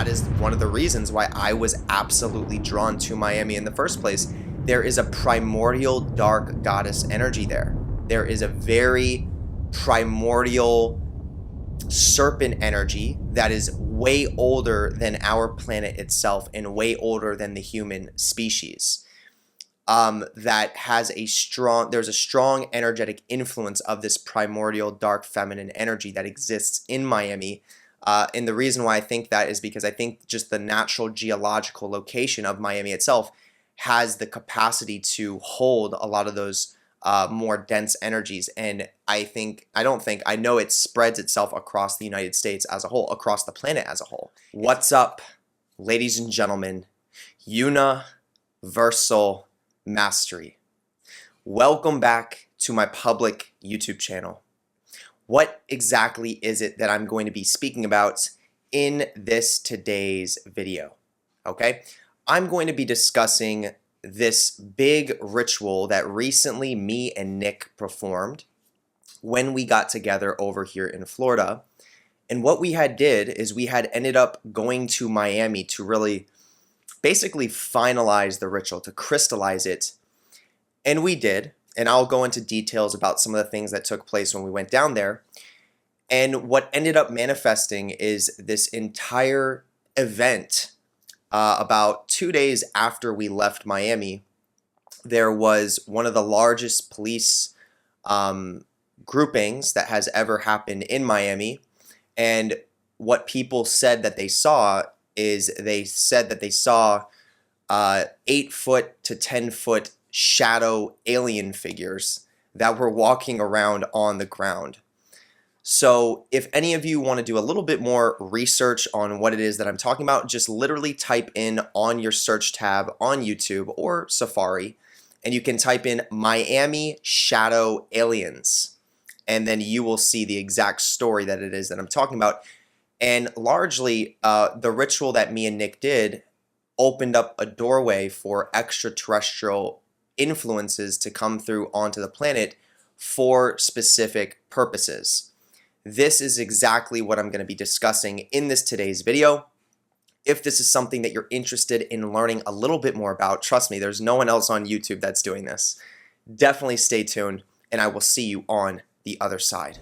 that is one of the reasons why I was absolutely drawn to Miami in the first place. There is a primordial dark goddess energy there. There is a very primordial serpent energy that is way older than our planet itself and way older than the human species. That has there's a strong energetic influence of this primordial dark feminine energy that exists in Miami. And the reason why I think that is because I think just the natural geological location of Miami itself has the capacity to hold a lot of those more dense energies. And I know it spreads itself across the United States as a whole, across the planet as a whole. What's up, ladies and gentlemen? Universal Mastery. Welcome back to my public YouTube channel. What exactly is it that I'm going to be speaking about in today's video? Okay, I'm going to be discussing this big ritual that recently me and Nick performed when we got together over here in Florida. And what we did is we had ended up going to Miami to really basically finalize the ritual, to crystallize it. And we did. And I'll go into details about some of the things that took place when we went down there. And what ended up manifesting is this entire event. About 2 days after we left Miami, there was one of the largest police groupings that has ever happened in Miami. And what people said that they saw is they said that they saw 8-foot to 10-foot shadow alien figures that were walking around on the ground. So if any of you want to do a little bit more research on what it is that I'm talking about, just literally type in on your search tab on YouTube or Safari, and you can type in Miami Shadow Aliens, and then you will see the exact story that it is that I'm talking about. And largely, the ritual that me and Nick did opened up a doorway for extraterrestrial influences to come through onto the planet for specific purposes. This is exactly what I'm going to be discussing in today's video. If this is something that you're interested in learning a little bit more about, trust me, there's no one else on YouTube that's doing this. Definitely stay tuned, and I will see you on the other side.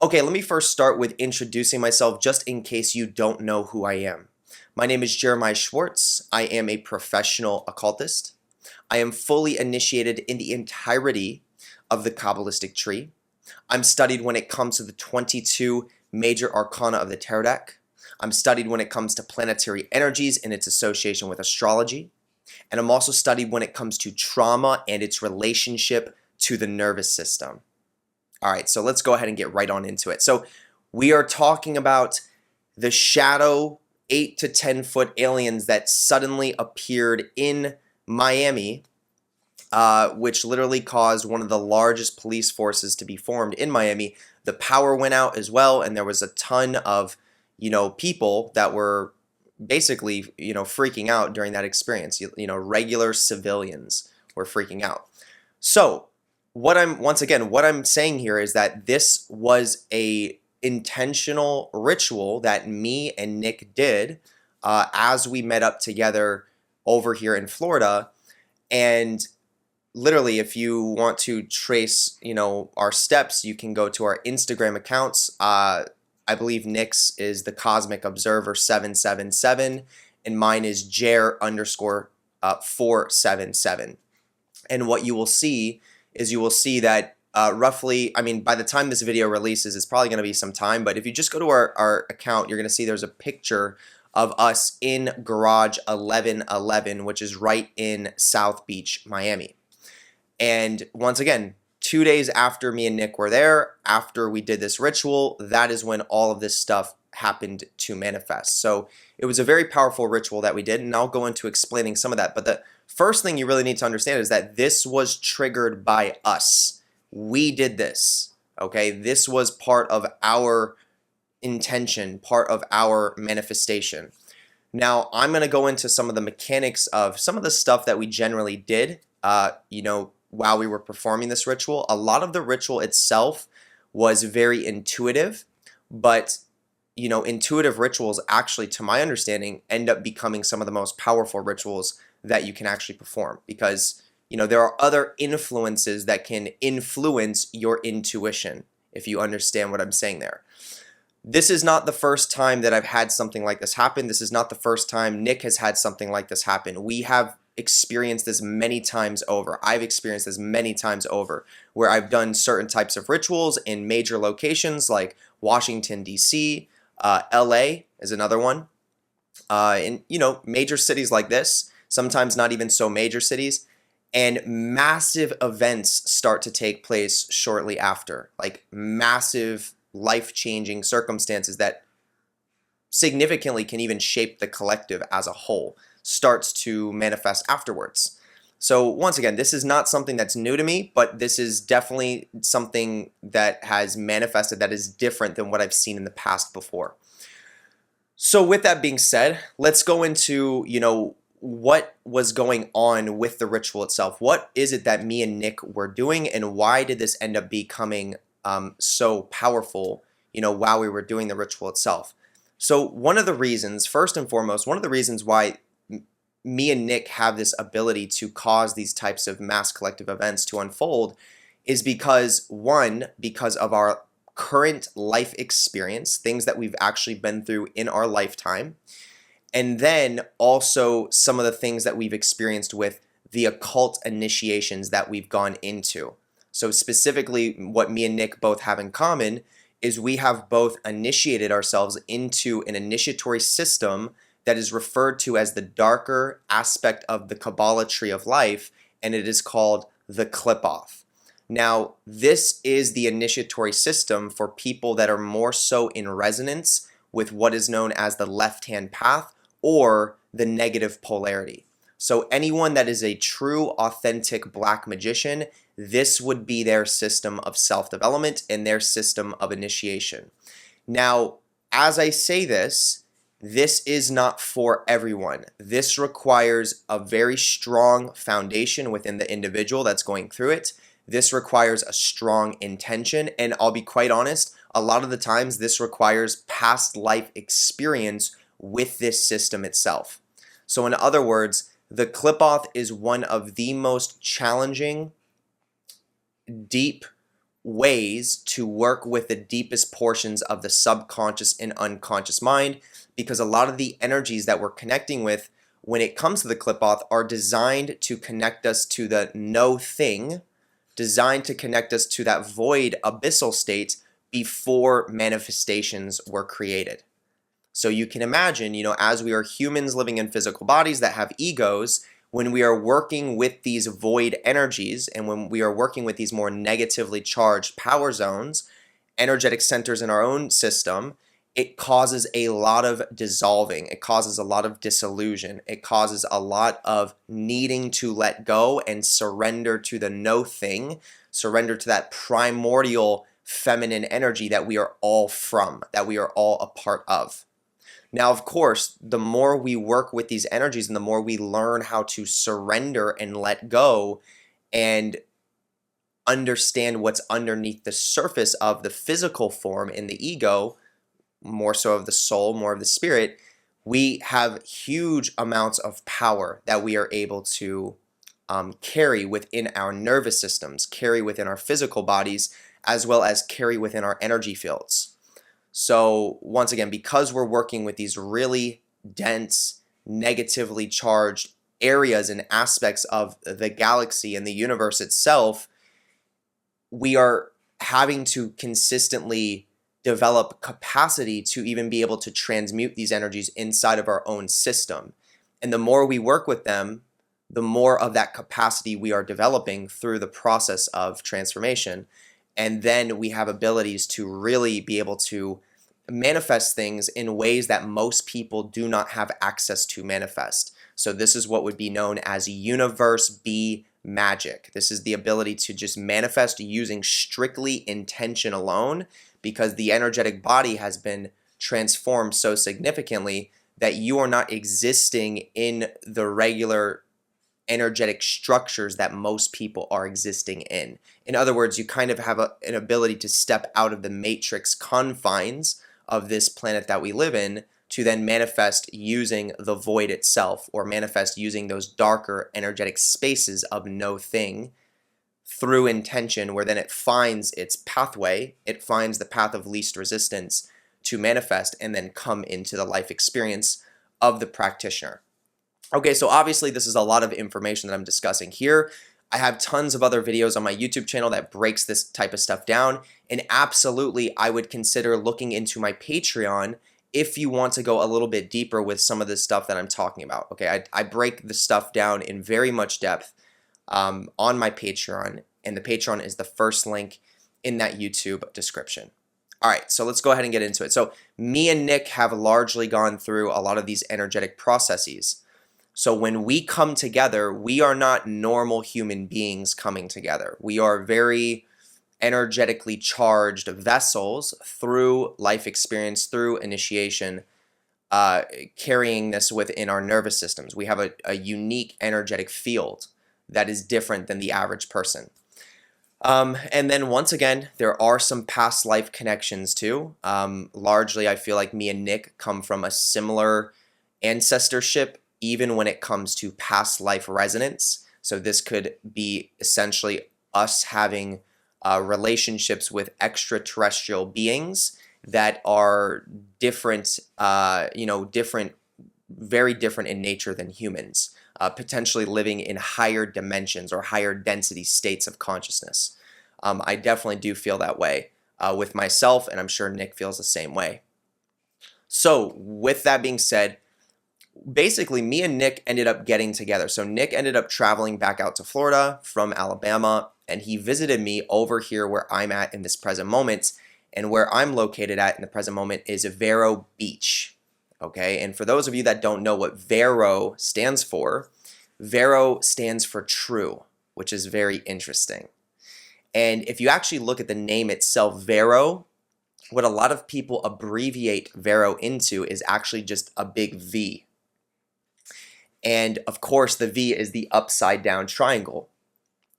Okay, let me first start with introducing myself just in case you don't know who I am. My name is JeremiahJSchwartz. I am a professional occultist. I am fully initiated in the entirety of the Kabbalistic tree. I'm studied when it comes to the 22 major arcana of the tarot deck. I'm studied when it comes to planetary energies and its association with astrology. And I'm also studied when it comes to trauma and its relationship to the nervous system. All right, so let's go ahead and get right on into it. So we are talking about the shadow 8 to 10-foot aliens that suddenly appeared in Miami, which literally caused one of the largest police forces to be formed in Miami. The power went out as well, and there was a ton of, people that were basically, freaking out during that experience. Regular civilians were freaking out. So what I'm saying here is that this was a intentional ritual that me and Nick did as we met up together over here in Florida. And literally, if you want to trace, our steps, you can go to our Instagram accounts. I believe Nick's is the Cosmic Observer 777, and mine is Jer_477. And what you will see is that roughly, by the time this video releases, it's probably going to be some time, but if you just go to our account, you're going to see there's a picture of us in Garage 1111, which is right in South Beach, Miami. And once again, 2 days after me and Nick were there, after we did this ritual, that is when all of this stuff happened to manifest. So it was a very powerful ritual that we did, and I'll go into explaining some of that. But the first thing you really need to understand is that this was triggered by us. We did this, okay? This was part of our intention, part of our manifestation. Now, I'm going to go into some of the mechanics of some of the stuff that we generally did, while we were performing this ritual. A lot of the ritual itself was very intuitive, but intuitive rituals actually, to my understanding, end up becoming some of the most powerful rituals that you can actually perform, because there are other influences that can influence your intuition, if you understand what I'm saying there. This is not the first time that I've had something like this happen. This is not the first time Nick has had something like this happen. We have experienced this many times over. I've experienced this many times over, where I've done certain types of rituals in major locations like Washington, D.C., LA is another one. In major cities like this, sometimes not even so major cities, and massive events start to take place shortly after, like massive life-changing circumstances that significantly can even shape the collective as a whole starts to manifest afterwards. So once again, this is not something that's new to me, but this is definitely something that has manifested that is different than what I've seen in the past before. So with that being said, let's go into, what was going on with the ritual itself. What is it that me and Nick were doing, and why did this end up becoming so powerful, while we were doing the ritual itself? So one of the reasons, first and foremost, one of the reasons why me and Nick have this ability to cause these types of mass collective events to unfold is because, one, because of our current life experience, things that we've actually been through in our lifetime, and then also some of the things that we've experienced with the occult initiations that we've gone into. So specifically, what me and Nick both have in common is we have both initiated ourselves into an initiatory system that is referred to as the darker aspect of the Kabbalah tree of life, and it is called the Qlippoth. Now, this is the initiatory system for people that are more so in resonance with what is known as the left-hand path or the negative polarity. So anyone that is a true, authentic black magician, this would be their system of self-development and their system of initiation. Now, as I say this is not for everyone. This requires a very strong foundation within the individual that's going through it. This requires a strong intention, and I'll be quite honest, a lot of the times this requires past life experience with this system itself. So in other words, the Qlippoth is one of the most challenging, deep ways to work with the deepest portions of the subconscious and unconscious mind, because a lot of the energies that we're connecting with when it comes to the Qlippoth are designed to connect us to the no thing, designed to connect us to that void abyssal state before manifestations were created. So you can imagine, as we are humans living in physical bodies that have egos, when we are working with these void energies and when we are working with these more negatively charged power zones, energetic centers in our own system, it causes a lot of dissolving. It causes a lot of disillusion. It causes a lot of needing to let go and surrender to the no thing, surrender to that primordial feminine energy that we are all from, that we are all a part of. Now, of course, the more we work with these energies and the more we learn how to surrender and let go and understand what's underneath the surface of the physical form in the ego, more so of the soul, more of the spirit, we have huge amounts of power that we are able to carry within our nervous systems, carry within our physical bodies, as well as carry within our energy fields. So once again, because we're working with these really dense, negatively charged areas and aspects of the galaxy and the universe itself, we are having to consistently develop capacity to even be able to transmute these energies inside of our own system. And the more we work with them, the more of that capacity we are developing through the process of transformation. And then we have abilities to really be able to manifest things in ways that most people do not have access to manifest. So this is what would be known as universe B magic. This is the ability to just manifest using strictly intention alone, because the energetic body has been transformed so significantly that you are not existing in the regular energetic structures that most people are existing in. In other words, you kind of have an ability to step out of the matrix confines of this planet that we live in to then manifest using the void itself, or manifest using those darker energetic spaces of no thing through intention, where then it finds its pathway, it finds the path of least resistance to manifest and then come into the life experience of the practitioner. Okay, so obviously this is a lot of information that I'm discussing here. I have tons of other videos on my YouTube channel that breaks this type of stuff down, and absolutely I would consider looking into my Patreon if you want to go a little bit deeper with some of this stuff that I'm talking about. Okay, I break the stuff down in very much depth on my Patreon, and the Patreon is the first link in that YouTube description. All right, so let's go ahead and get into it. So me and Nick have largely gone through a lot of these energetic processes. So when we come together, we are not normal human beings coming together. We are very energetically charged vessels through life experience, through initiation, carrying this within our nervous systems. We have a unique energetic field that is different than the average person. And then once again, there are some past life connections too. Largely, I feel like me and Nick come from a similar ancestorship, even when it comes to past life resonance. So this could be essentially us having relationships with extraterrestrial beings that are different, different, very different in nature than humans, potentially living in higher dimensions or higher density states of consciousness. I definitely do feel that way with myself, and I'm sure Nick feels the same way. So with that being said, basically me and Nick ended up getting together. So Nick ended up traveling back out to Florida from Alabama, and he visited me over here where I'm at in this present moment. And where I'm located at in the present moment is Vero Beach. Okay, and for those of you that don't know what Vero stands for true, which is very interesting. And if you actually look at the name itself, Vero, what a lot of people abbreviate Vero into is actually just a big V. And of course, the V is the upside down triangle,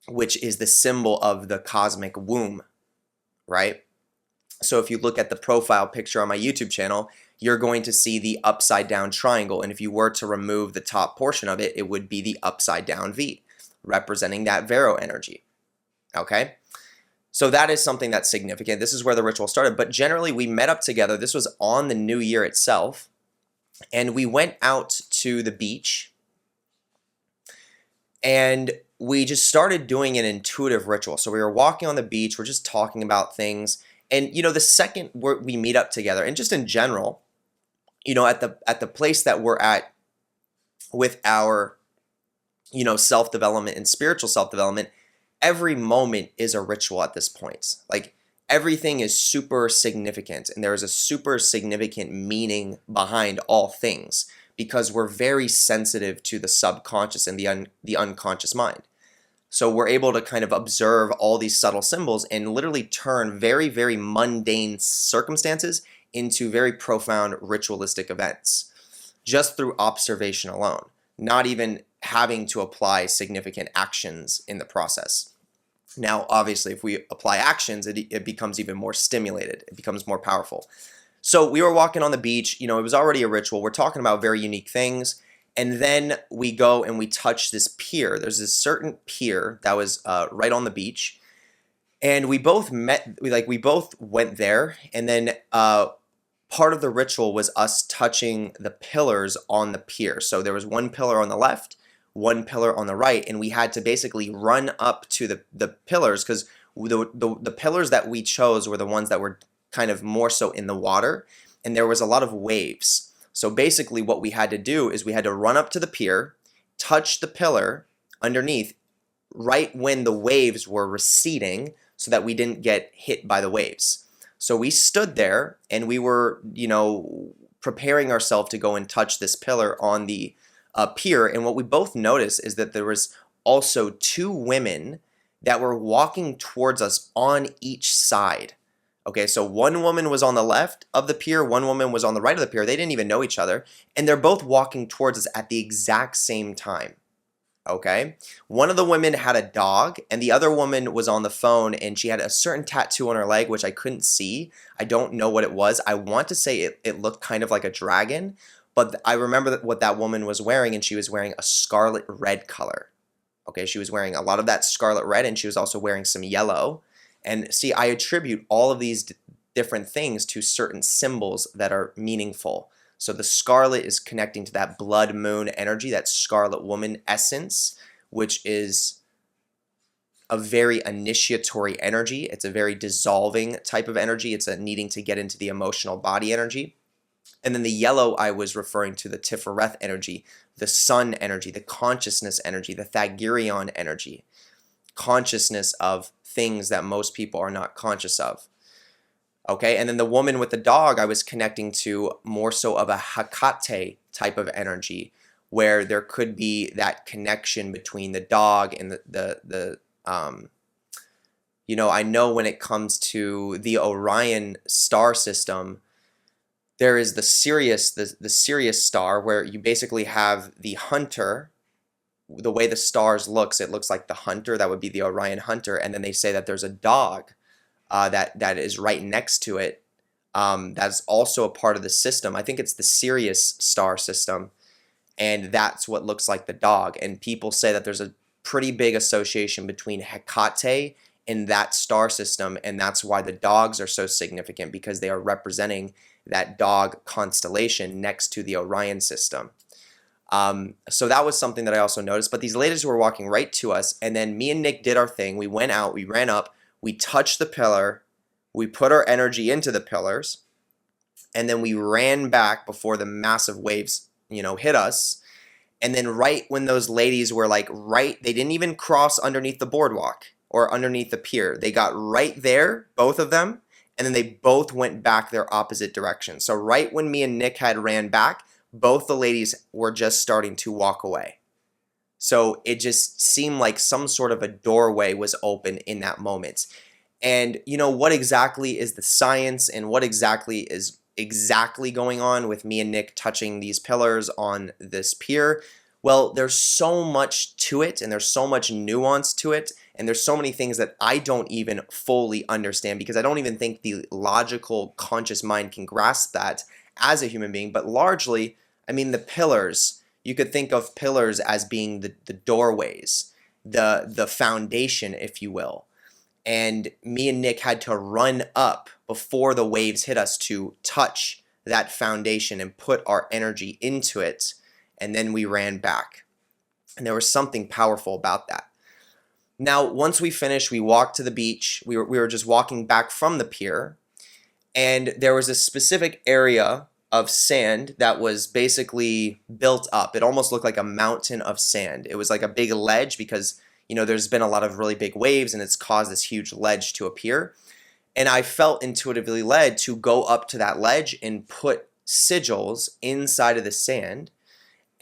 which is the symbol of the cosmic womb, right? So if you look at the profile picture on my YouTube channel, you're going to see the upside down triangle. And if you were to remove the top portion of it, it would be the upside down V, representing that Vero energy. Okay? So that is something that's significant. This is where the ritual started. But generally, we met up together. This was on the new year itself. And we went out to the beach. And we just started doing an intuitive ritual. So we were walking on the beach. We're just talking about things. And, the second we meet up together, and just in general, at the place that we're at with our, self-development and spiritual self-development, every moment is a ritual at this point. Like, everything is super significant, and there is a super significant meaning behind all things, because we're very sensitive to the subconscious and the unconscious mind. So we're able to kind of observe all these subtle symbols and literally turn very, very mundane circumstances into very profound ritualistic events just through observation alone, not even having to apply significant actions in the process. Now, obviously, if we apply actions, it becomes even more stimulated. It becomes more powerful. So we were walking on the beach. It was already a ritual. We're talking about very unique things. And then we go and we touch this pier. There's this certain pier that was right on the beach. And we both we both went there. And then part of the ritual was us touching the pillars on the pier. So there was one pillar on the left, one pillar on the right. And we had to basically run up to the pillars, because the pillars that we chose were the ones that were kind of more so in the water. And there was a lot of waves. So basically what we had to do is we had to run up to the pier, touch the pillar underneath right when the waves were receding so that we didn't get hit by the waves. So we stood there and we were, preparing ourselves to go and touch this pillar on the pier. And what we both noticed is that there was also two women that were walking towards us on each side. Okay, so one woman was on the left of the pier, one woman was on the right of the pier. They didn't even know each other, and they're both walking towards us at the exact same time. Okay, one of the women had a dog, and the other woman was on the phone, and she had a certain tattoo on her leg, which I couldn't see. I don't know what it was. I want to say it looked kind of like a dragon, but I remember what that woman was wearing, and she was wearing a scarlet red color. Okay, she was wearing a lot of that scarlet red, and she was also wearing some yellow. And see, I attribute all of these different things to certain symbols that are meaningful. So the scarlet is connecting to that blood moon energy, that scarlet woman essence, which is a very initiatory energy. It's a very dissolving type of energy. It's a needing to get into the emotional body energy. And then the yellow, I was referring to the Sephiroth energy, the sun energy, the consciousness energy, the Thagirion energy, consciousness of things that most people are not conscious of. Okay, and then the woman with the dog, I was connecting to more so of a Hecate type of energy, where there could be that connection between the dog and I know when it comes to the Orion star system, there is the Sirius star, where you basically have the hunter. The way the stars looks, it looks like the hunter. That would be the Orion hunter, and then they say that there's a dog that is right next to it. That's also a part of the system. I think it's the Sirius star system, and that's what looks like the dog. And people say that there's a pretty big association between Hecate and that star system, and that's why the dogs are so significant, because they are representing that dog constellation next to the Orion system. So that was something that I also noticed. But these ladies were walking right to us, and then me and Nick did our thing. We went out, we ran up, we touched the pillar, we put our energy into the pillars, and then we ran back before the massive waves, hit us. And then right when those ladies were they didn't even cross underneath the boardwalk or underneath the pier. They got right there, both of them, and then they both went back their opposite direction. So right when me and Nick had ran back, both the ladies were just starting to walk away. So it just seemed like some sort of a doorway was open in that moment. And what exactly is the science, and what exactly is going on with me and Nick touching these pillars on this pier? Well, there's so much to it, and there's so much nuance to it, and there's so many things that I don't even fully understand, because I don't even think the logical, conscious mind can grasp that as a human being. But largely, the pillars, you could think of pillars as being the doorways, the foundation, if you will. And me and Nick had to run up before the waves hit us to touch that foundation and put our energy into it, and then we ran back. And there was something powerful about that. Now, once we finished, we walked to the beach. We were just walking back from the pier, and there was a specific area of sand that was basically built up. It almost looked like a mountain of sand. It was like a big ledge, because there's been a lot of really big waves, and it's caused this huge ledge to appear. And I felt intuitively led to go up to that ledge and put sigils inside of the sand,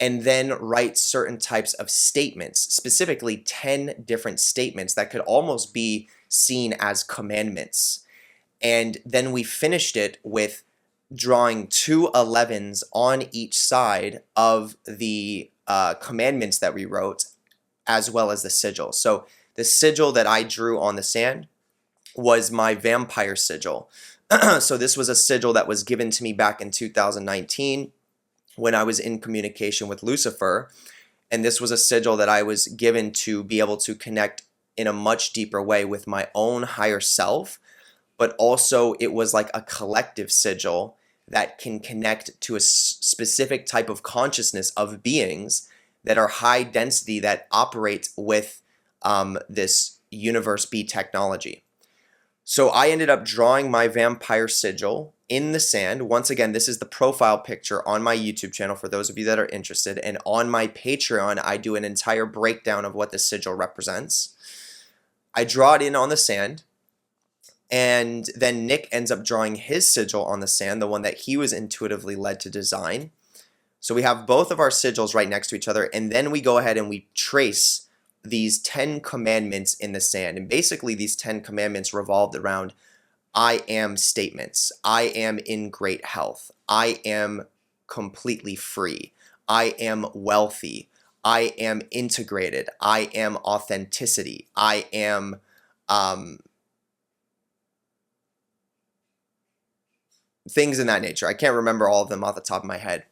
and then write certain types of statements, specifically 10 different statements that could almost be seen as commandments. And then we finished it with drawing 2 11s on each side of the commandments that we wrote, as well as the sigil. So the sigil that I drew on the sand was my vampire sigil. So this was a sigil that was given to me back in 2019 when I was in communication with Lucifer. And this was a sigil that I was given to be able to connect in a much deeper way with my own higher self. But also it was like a collective sigil that can connect to a specific type of consciousness of beings that are high density, that operate with this universe B technology. So I ended up drawing my vampire sigil in the sand. Once again, this is the profile picture on my YouTube channel for those of you that are interested. And on my Patreon, I do an entire breakdown of what the sigil represents. I draw it in on the sand. And then Nick ends up drawing his sigil on the sand, the one that he was intuitively led to design. So we have both of our sigils right next to each other, and then we go ahead and we trace these 10 commandments in the sand. And basically these 10 commandments revolved around I am statements. I am in great health. I am completely free. I am wealthy. I am integrated. I am authenticity. I am things in that nature. I can't remember all of them off the top of my head.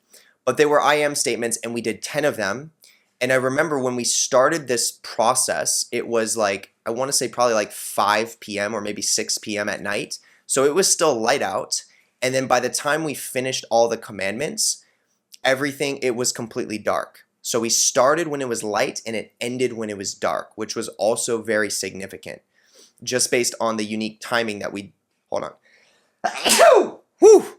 But they were I am statements, and we did 10 of them. And I remember when we started this process, it was like, I want to say probably like 5 p.m. or maybe 6 p.m. at night. So it was still light out. And then by the time we finished all the commandments, it was completely dark. So we started when it was light and it ended when it was dark, which was also very significant, just based on the unique timing that hold on. Whew!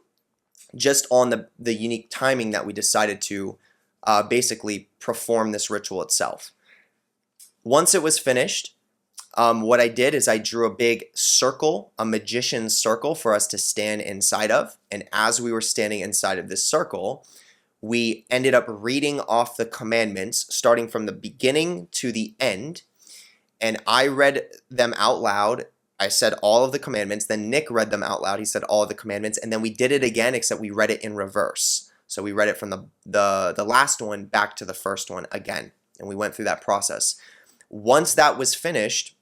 Just on the unique timing that we decided to basically perform this ritual itself. Once it was finished, what I did is I drew a big circle, a magician's circle for us to stand inside of. And as we were standing inside of this circle, we ended up reading off the commandments starting from the beginning to the end. And I read them out loud. I said all of the commandments. Then Nick read them out loud. He said all of the commandments. And then we did it again, except we read it in reverse. So we read it from the last one back to the first one again. And we went through that process. Once that was finished,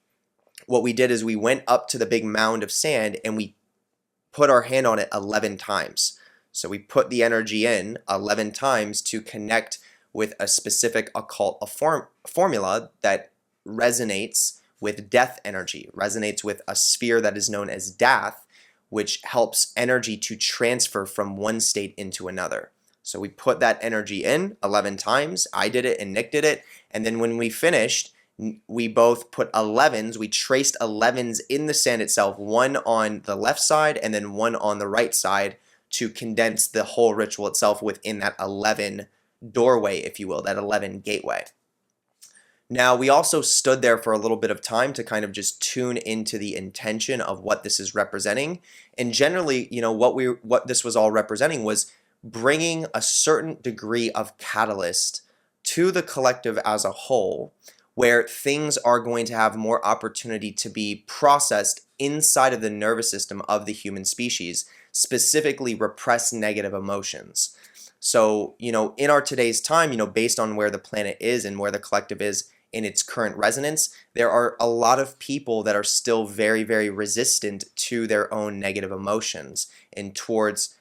what we did is we went up to the big mound of sand and we put our hand on it 11 times. So we put the energy in 11 times to connect with a specific occult formula that resonates with death energy, resonates with a sphere that is known as Dath, which helps energy to transfer from one state into another. So we put that energy in 11 times. I did it and Nick did it. And then when we finished, we both put 11s. We traced 11s in the sand itself, one on the left side and then one on the right side, to condense the whole ritual itself within that 11 doorway, if you will, that 11 gateway. Now, we also stood there for a little bit of time to kind of just tune into the intention of what this is representing. And generally, you know, what this was all representing was bringing a certain degree of catalyst to the collective as a whole, where things are going to have more opportunity to be processed inside of the nervous system of the human species, specifically repressed negative emotions. So, you know, in our today's time, you know, based on where the planet is and where the collective is in its current resonance, there are a lot of people that are still very, very resistant to their own negative emotions and towards,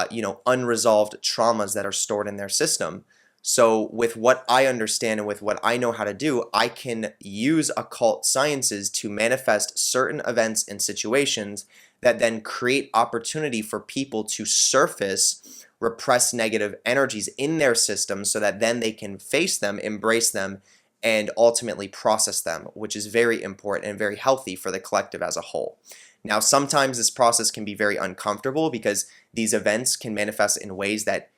you know, unresolved traumas that are stored in their system. So with what I understand and with what I know how to do, I can use occult sciences to manifest certain events and situations that then create opportunity for people to surface repressed negative energies in their system so that then they can face them, embrace them, and ultimately process them, which is very important and very healthy for the collective as a whole. Now, sometimes this process can be very uncomfortable because these events can manifest in ways that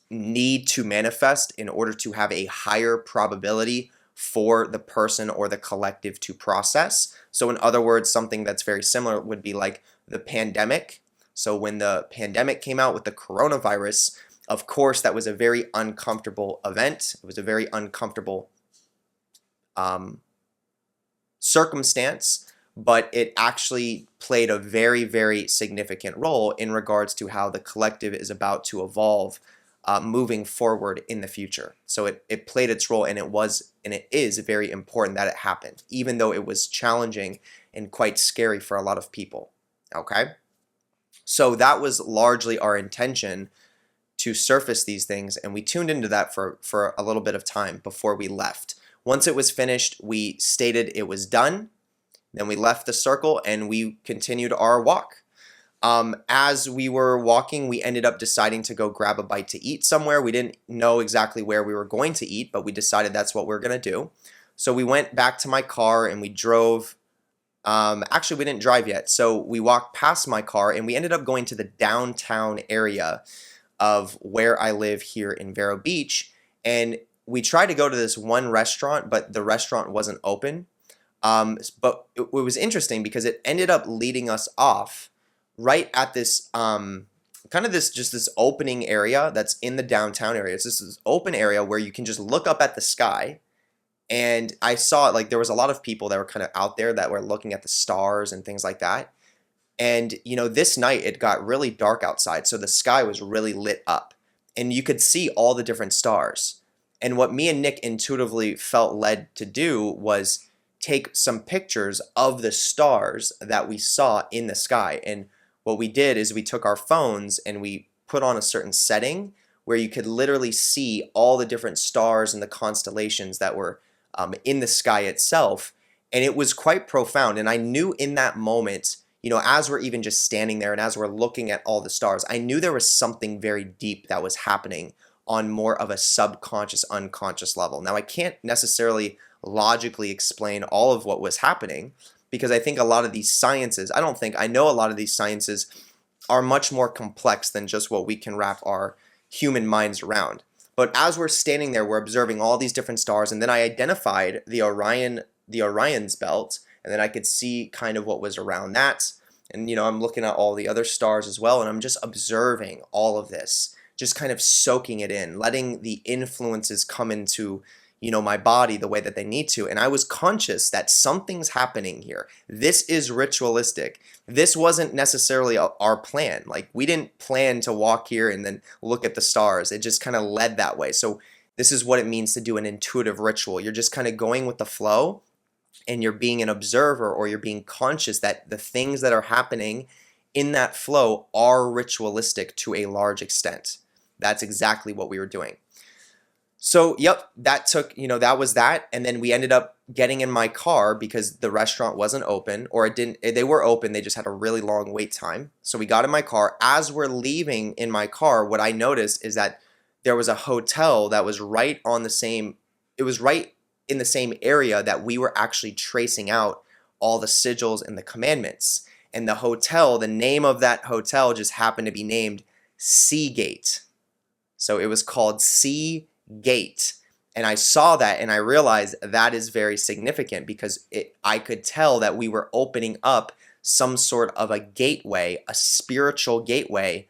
need to manifest in order to have a higher probability for the person or the collective to process. So in other words, something that's very similar would be like the pandemic. So when the pandemic came out with the coronavirus, of course, that was a very uncomfortable event. It was a very uncomfortable circumstance, but it actually played a very, very significant role in regards to how the collective is about to evolve moving forward in the future. So it played its role, and it is very important that it happened, even though it was challenging and quite scary for a lot of people. Okay? So that was largely our intention, to surface these things, and we tuned into that for a little bit of time before we left. Once it was finished, we stated it was done. Then we left the circle and we continued our walk. As we were walking, we ended up deciding to go grab a bite to eat somewhere. We didn't know exactly where we were going to eat, but we decided that's what we're going to do. So we went back to my car and we drove. Actually, we didn't drive yet. So we walked past my car and we ended up going to the downtown area of where I live here in Vero Beach. And we tried to go to this one restaurant, but the restaurant wasn't open. But it was interesting because it ended up leading us off right at this kind of this opening area that's in the downtown area. It's just this open area where you can just look up at the sky. And I saw like there was a lot of people that were kind of out there that were looking at the stars and things like that. And this night it got really dark outside, so the sky was really lit up, and you could see all the different stars. And what me and Nick intuitively felt led to do was take some pictures of the stars that we saw in the sky. And what we did is we took our phones and we put on a certain setting where you could literally see all the different stars and the constellations that were in the sky itself. And it was quite profound. And I knew in that moment, as we're even just standing there and as we're looking at all the stars, I knew there was something very deep that was happening on more of a subconscious, unconscious level. Now, I can't necessarily logically explain all of what was happening because I think a lot of these sciences, I know a lot of these sciences are much more complex than just what we can wrap our human minds around. But as we're standing there, we're observing all these different stars, and then I identified the Orion's belt, and then I could see kind of what was around that. And I'm looking at all the other stars as well, and I'm just observing all of this, just kind of soaking it in, letting the influences come into my body the way that they need to. And I was conscious that something's happening here. This is ritualistic. This wasn't necessarily our plan. Like, we didn't plan to walk here and then look at the stars. It just kind of led that way. So this is what it means to do an intuitive ritual. You're just kind of going with the flow, and you're being an observer, or you're being conscious that the things that are happening in that flow are ritualistic to a large extent. That's exactly what we were doing. So, yep, that was that. And then we ended up getting in my car because the restaurant wasn't open, or they were open, they just had a really long wait time. So we got in my car. As we're leaving in my car, what I noticed is that there was a hotel that was right in the same area that we were actually tracing out all the sigils and the commandments. And the name of that hotel just happened to be named Seagate. So it was called Seagate. And I saw that and I realized that is very significant because I could tell that we were opening up some sort of a gateway, a spiritual gateway,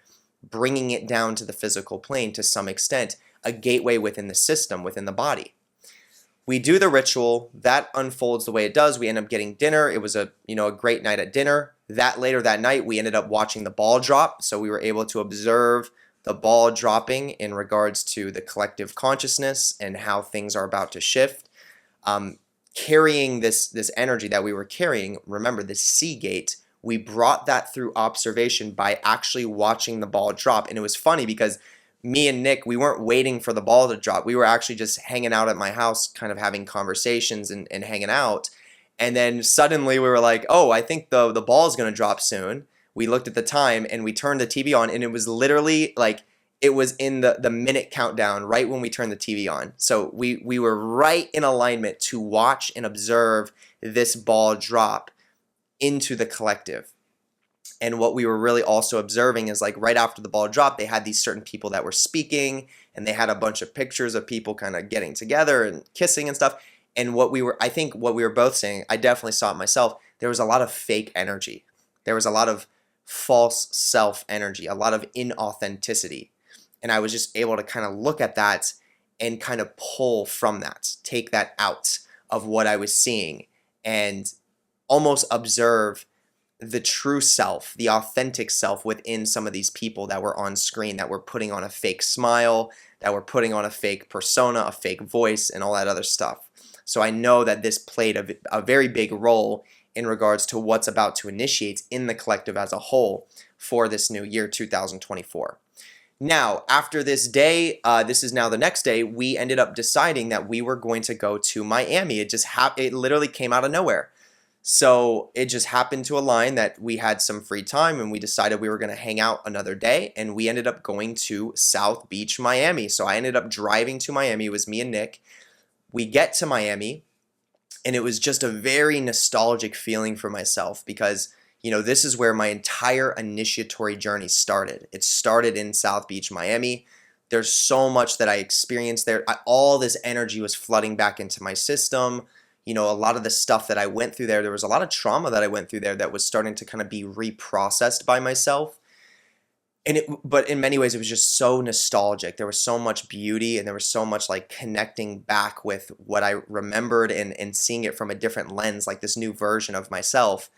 bringing it down to the physical plane to some extent, a gateway within the system, within the body. We do the ritual, that unfolds the way it does. We end up getting dinner. It was a great night at dinner. Later that night, we ended up watching the ball drop. So we were able to observe the ball dropping in regards to the collective consciousness and how things are about to shift. Carrying this energy that we were carrying, remember the Seagate, we brought that through observation by actually watching the ball drop. And it was funny because me and Nick, we weren't waiting for the ball to drop. We were actually just hanging out at my house, kind of having conversations and hanging out. And then suddenly we were like, oh, I think the ball is going to drop soon. We looked at the time and we turned the TV on, and it was literally like it was in the minute countdown right when we turned the TV on. So we were right in alignment to watch and observe this ball drop into the collective. And what we were really also observing is, like, right after the ball dropped, they had these certain people that were speaking, and they had a bunch of pictures of people kind of getting together and kissing and stuff. And I think what we were both saying, I definitely saw it myself, there was a lot of fake energy. There was a lot of false self energy, a lot of inauthenticity. And I was just able to kind of look at that and kind of pull from that, take that out of what I was seeing, and almost observe the true self, the authentic self within some of these people that were on screen, that were putting on a fake smile, that were putting on a fake persona, a fake voice, and all that other stuff. So I know that this played a very big role in regards to what's about to initiate in the collective as a whole for this new year, 2024. Now, after this day, this is now the next day, we ended up deciding that we were going to go to Miami. It literally came out of nowhere. So it just happened to align that we had some free time, and we decided we were going to hang out another day, and we ended up going to South Beach, Miami. So I ended up driving to Miami. It was me and Nick. We get to Miami, and it was just a very nostalgic feeling for myself because, this is where my entire initiatory journey started. It started in South Beach, Miami. There's so much that I experienced there. All this energy was flooding back into my system. a lot of the stuff that I went through there was a lot of trauma that I went through there that was starting to kind of be reprocessed by myself. But in many ways, it was just so nostalgic. There was so much beauty, and there was so much like connecting back with what I remembered and seeing it from a different lens, like this new version of myself.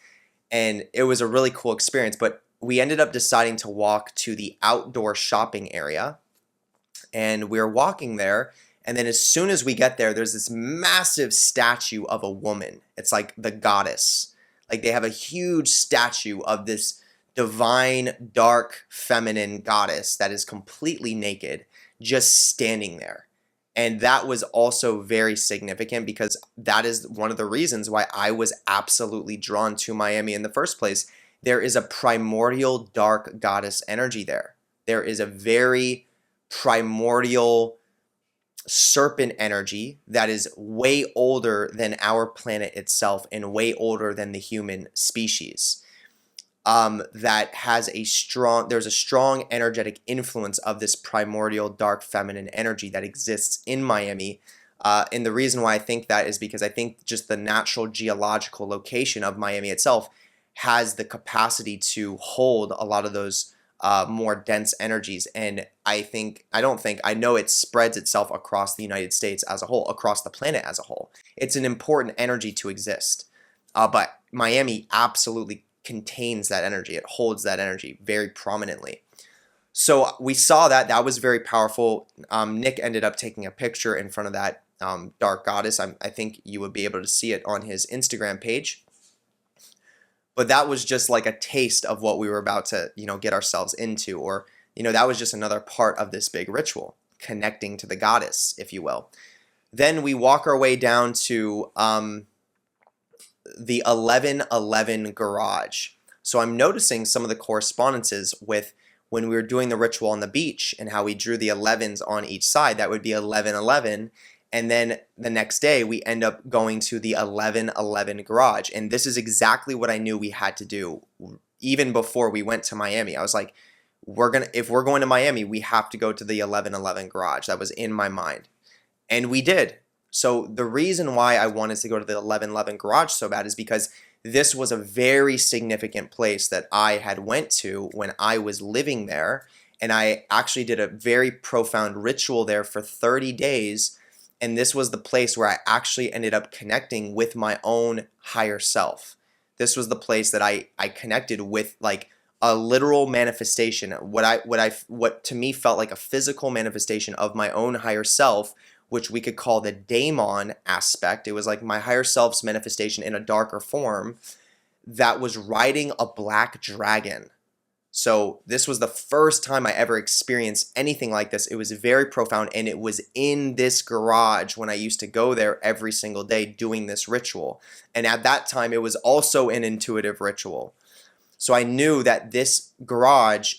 And it was a really cool experience. But we ended up deciding to walk to the outdoor shopping area, and we were walking there. And then as soon as we get there, there's this massive statue of a woman. It's like the goddess. Like they have a huge statue of this divine, dark, feminine goddess that is completely naked, just standing there. And that was also very significant because that is one of the reasons why I was absolutely drawn to Miami in the first place. There is a primordial dark goddess energy there. There is a very primordial serpent energy that is way older than our planet itself and way older than the human species. That has there's a strong energetic influence of this primordial dark feminine energy that exists in Miami. And the reason why I think that is because I think just the natural geological location of Miami itself has the capacity to hold a lot of those more dense energies. And I know it spreads itself across the United States as a whole, across the planet as a whole. It's an important energy to exist. But Miami absolutely contains that energy. It holds that energy very prominently. So we saw that was very powerful. Nick ended up taking a picture in front of that dark goddess. I think you would be able to see it on his Instagram page. But that was just like a taste of what we were about to, get ourselves into, or, that was just another part of this big ritual, connecting to the goddess, if you will. Then we walk our way down to the 1111 garage. So I'm noticing some of the correspondences with when we were doing the ritual on the beach and how we drew the 11s on each side. That would be 1111. And then the next day we end up going to the 1111 garage. And this is exactly what I knew we had to do even before we went to Miami. I was like, if we're going to Miami, we have to go to the 1111 garage. That was in my mind. And we did. So the reason why I wanted to go to the 1111 garage so bad is because this was a very significant place that I had went to when I was living there. And I actually did a very profound ritual there for 30 days. And this was the place where I actually ended up connecting with my own higher self. This was the place that I connected with like a literal manifestation, what to me felt like a physical manifestation of my own higher self, which we could call the daemon aspect. It was like my higher self's manifestation in a darker form that was riding a black dragon. So this was the first time I ever experienced anything like this. It was very profound, and it was in this garage when I used to go there every single day doing this ritual. And at that time, it was also an intuitive ritual. So I knew that this garage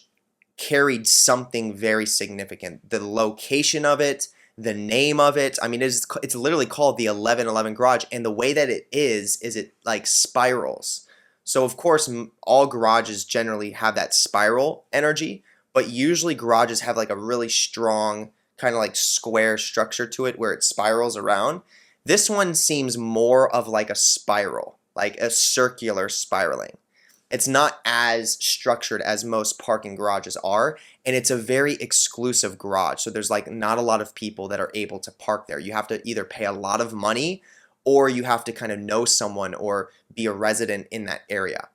carried something very significant. The location of it, the name of it. I mean, it's literally called the 1111 garage, and the way that it is it like spirals. So of course, all garages generally have that spiral energy, but usually garages have like a really strong kind of like square structure to it where it spirals around. This one seems more of like a spiral, like a circular spiraling. It's not as structured as most parking garages are, and it's a very exclusive garage. So there's like not a lot of people that are able to park there. You have to either pay a lot of money or you have to kind of know someone or be a resident in that area.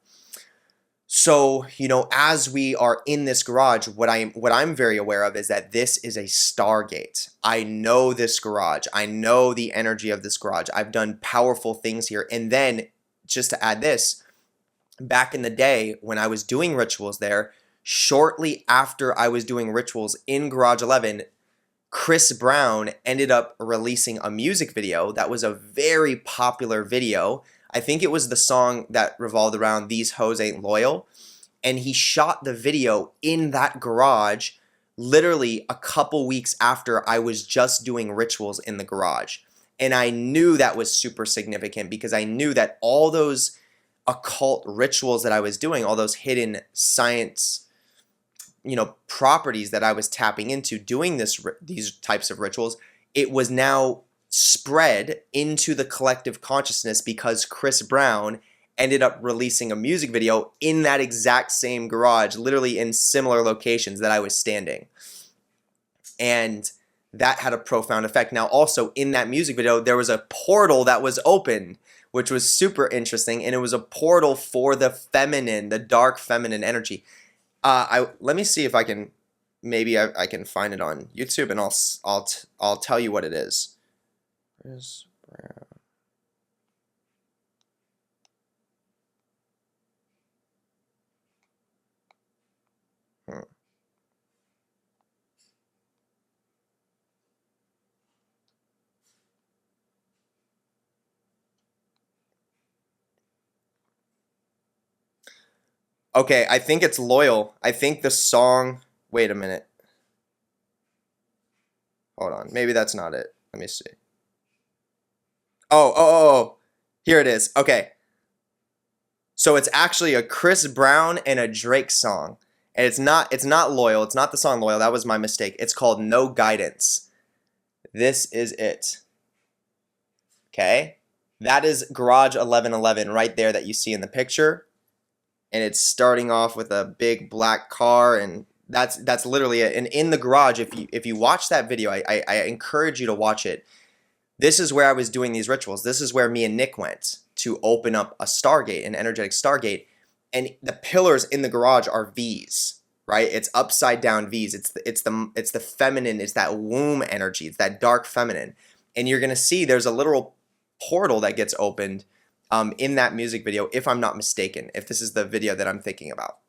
So, as we are in this garage, what I'm very aware of is that this is a stargate. I know this garage. I know the energy of this garage. I've done powerful things here. And then, just to add this, back in the day when I was doing rituals there, shortly after I was doing rituals in Garage 11, Chris Brown ended up releasing a music video that was a very popular video. I think it was the song that revolved around "These Hoes Ain't Loyal." And he shot the video in that garage literally a couple weeks after I was just doing rituals in the garage. And I knew that was super significant because I knew that all those occult rituals that I was doing, all those hidden science properties that I was tapping into doing these types of rituals, it was now spread into the collective consciousness because Chris Brown ended up releasing a music video in that exact same garage, literally in similar locations that I was standing. And that had a profound effect. Now, also in that music video, there was a portal that was open, which was super interesting, and it was a portal for the feminine, the dark feminine energy. Let me see if I can, maybe I can find it on YouTube, and I'll tell you what it is. Chris Brown. Okay, I think it's Loyal. I think the song, wait a minute. Hold on, maybe that's not it. Let me see. Oh, here it is. Okay. So it's actually a Chris Brown and a Drake song. And it's not Loyal. It's not the song Loyal. That was my mistake. It's called No Guidance. This is it. Okay? That is Garage 1111 right there that you see in the picture. And it's starting off with a big black car, and that's literally it. And in the garage, if you watch that video, I encourage you to watch it. This is where I was doing these rituals. This is where me and Nick went to open up a Stargate, an energetic Stargate. And the pillars in the garage are V's, right? It's upside down V's. It's the feminine. It's that womb energy. It's that dark feminine. And you're gonna see there's a literal portal that gets opened in that music video, if I'm not mistaken, if this is the video that I'm thinking about.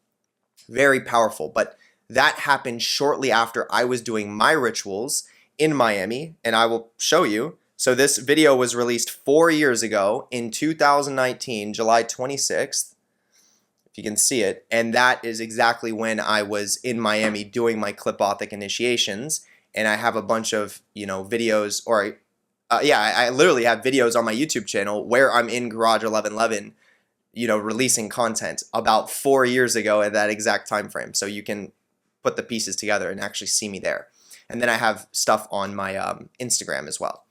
Very powerful. But that happened shortly after I was doing my rituals in Miami, and I will show you. So this video was released 4 years ago in 2019, July 26th, if you can see it, and that is exactly when I was in Miami doing my Qlippothic initiations, and I have a bunch of, videos, or I literally have videos on my YouTube channel where I'm in Garage 1111, releasing content about 4 years ago at that exact time frame. So you can put the pieces together and actually see me there. And then I have stuff on my Instagram as well.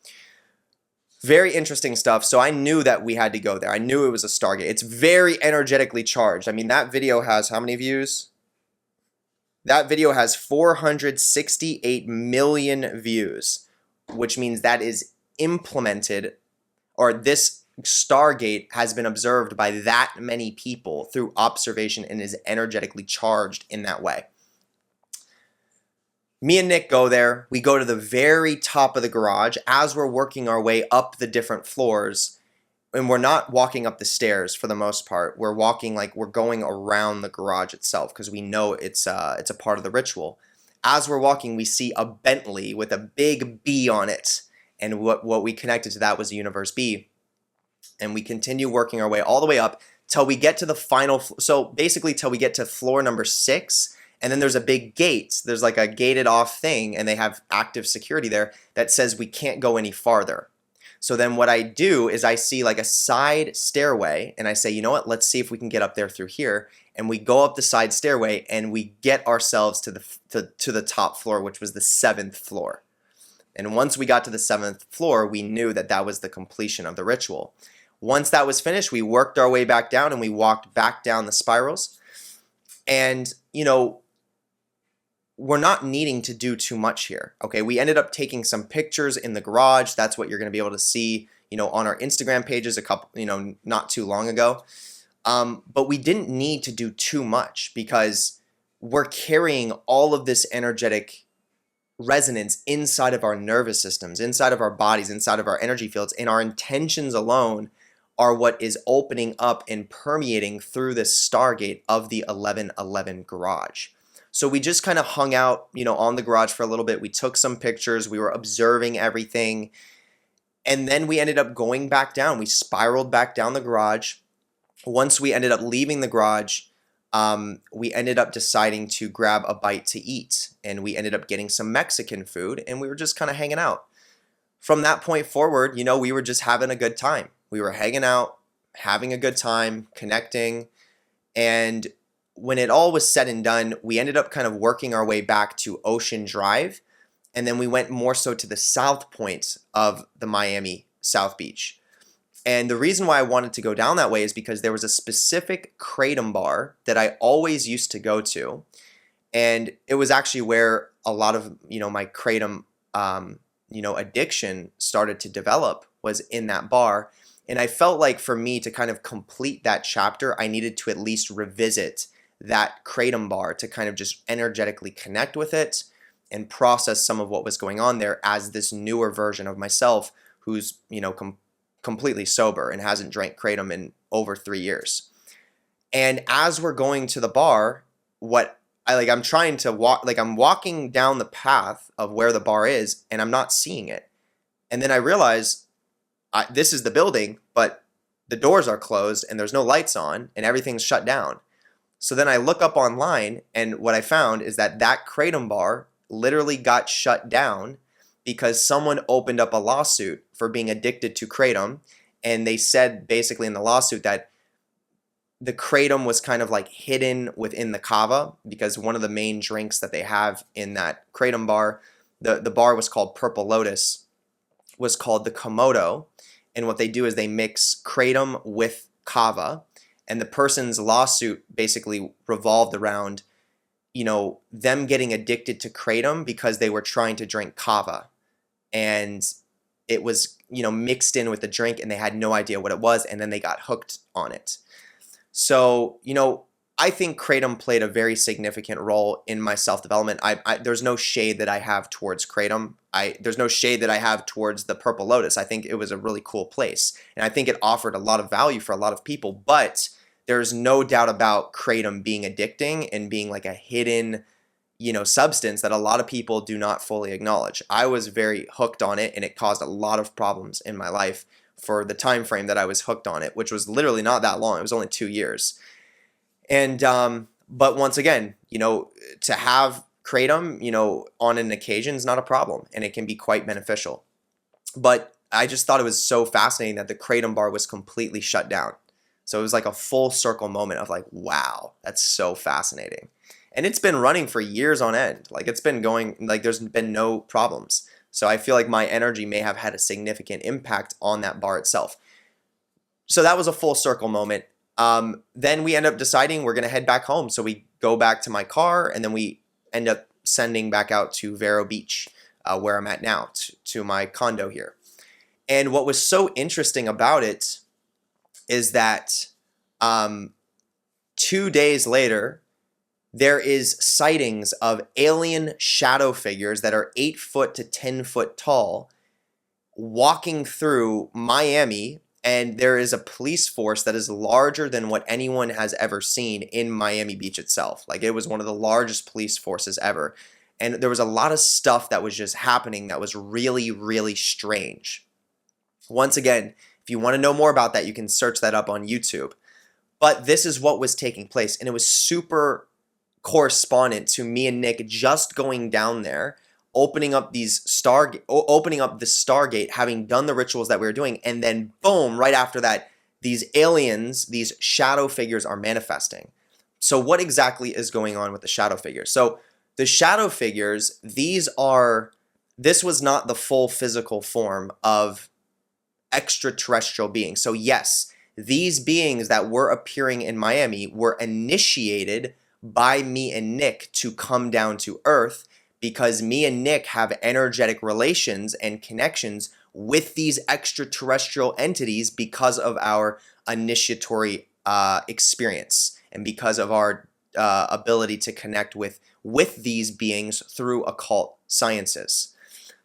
Very interesting stuff. So I knew that we had to go there. I knew it was a Stargate. It's very energetically charged. I mean, that video has how many views? That video has 468 million views, which means that is implemented, or this Stargate has been observed by that many people through observation and is energetically charged in that way. Me and Nick go there. We go to the very top of the garage as we're working our way up the different floors, and we're not walking up the stairs for the most part. We're walking like we're going around the garage itself because we know it's a part of the ritual. As we're walking, we see a Bentley with a big B on it. And what we connected to that was a Universe B. And we continue working our way all the way up till we get to the final, so basically till we get to floor number 6, and then there's a big gate. There's like a gated off thing, and they have active security there that says we can't go any farther. So then what I do is I see like a side stairway, and I say, you know what, let's see if we can get up there through here. And we go up the side stairway, and we get ourselves to the top floor, which was the 7th floor. And once we got to the 7th floor, we knew that that was the completion of the ritual. Once that was finished, we worked our way back down, and we walked back down the spirals. And, we're not needing to do too much here. Okay, we ended up taking some pictures in the garage. That's what you're going to be able to see, on our Instagram pages a couple, not too long ago. But we didn't need to do too much because we're carrying all of this energetic resonance inside of our nervous systems, inside of our bodies, inside of our energy fields, and our intentions alone are what is opening up and permeating through this Stargate of the 1111 garage. So we just kind of hung out, on the garage for a little bit. We took some pictures. We were observing everything. And then we ended up going back down. We spiraled back down the garage. Once we ended up leaving the garage, we ended up deciding to grab a bite to eat. And we ended up getting some Mexican food. And we were just kind of hanging out. From that point forward, we were just having a good time. We were hanging out, having a good time, connecting. And when it all was said and done, we ended up kind of working our way back to Ocean Drive. and then we went more so to the south point of the Miami South Beach. And the reason why I wanted to go down that way is because there was a specific kratom bar that I always used to go to, and it was actually where a lot of my kratom addiction started to develop, was in that bar. And I felt like for me to kind of complete that chapter, I needed to at least revisit that kratom bar to kind of just energetically connect with it and process some of what was going on there as this newer version of myself who's completely sober and hasn't drank kratom in over 3 years. And as we're going to the bar, I'm trying to walk, I'm walking down the path of where the bar is, and I'm not seeing it. And then I realize this is the building, but the doors are closed and there's no lights on and everything's shut down. So then I look up online, and what I found is that kratom bar literally got shut down because someone opened up a lawsuit for being addicted to kratom. And they said basically in the lawsuit that the kratom was kind of like hidden within the kava, because one of the main drinks that they have in that kratom bar, the bar was called Purple Lotus, was called the Komodo. And what they do is they mix kratom with kava, and the person's lawsuit basically revolved around them getting addicted to kratom because they were trying to drink kava, and it was mixed in with the drink and they had no idea what it was, and then they got hooked on it. So I think kratom played a very significant role in my self-development. There's no shade that I have towards kratom. There's no shade that I have towards the Purple Lotus. I think it was a really cool place, and I think it offered a lot of value for a lot of people. But there's no doubt about kratom being addicting and being like a hidden, substance that a lot of people do not fully acknowledge. I was very hooked on it, and it caused a lot of problems in my life for the time frame that I was hooked on it, which was literally not that long. It was only 2 years. And but once again, to have kratom, on an occasion is not a problem, and it can be quite beneficial. But I just thought it was so fascinating that the kratom bar was completely shut down. So it was like a full circle moment of like, wow, that's so fascinating. And it's been running for years on end. Like, it's been going, like, there's been no problems. So I feel like my energy may have had a significant impact on that bar itself. So that was a full circle moment. Then we end up deciding we're going to head back home. So we go back to my car, and then we end up sending back out to Vero Beach, where I'm at now, to my condo here. And what was so interesting about it is that 2 days later, there is sightings of alien shadow figures that are 8 foot to 10 foot tall walking through Miami, and there is a police force that is larger than what anyone has ever seen in Miami Beach itself. Like, it was one of the largest police forces ever. And there was a lot of stuff that was just happening that was really, really strange. Once again, if you want to know more about that, you can search that up on YouTube. But this is what was taking place, and it was super correspondent to me and Nick just going down there, opening up the Stargate, having done the rituals that we were doing, and then boom, right after that, these aliens, these shadow figures are manifesting. So what exactly is going on with the shadow figures? So the shadow figures, this was not the full physical form of extraterrestrial beings. So yes, these beings that were appearing in Miami were initiated by me and Nick to come down to Earth, because me and Nick have energetic relations and connections with these extraterrestrial entities because of our initiatory experience, and because of our ability to connect with these beings through occult sciences.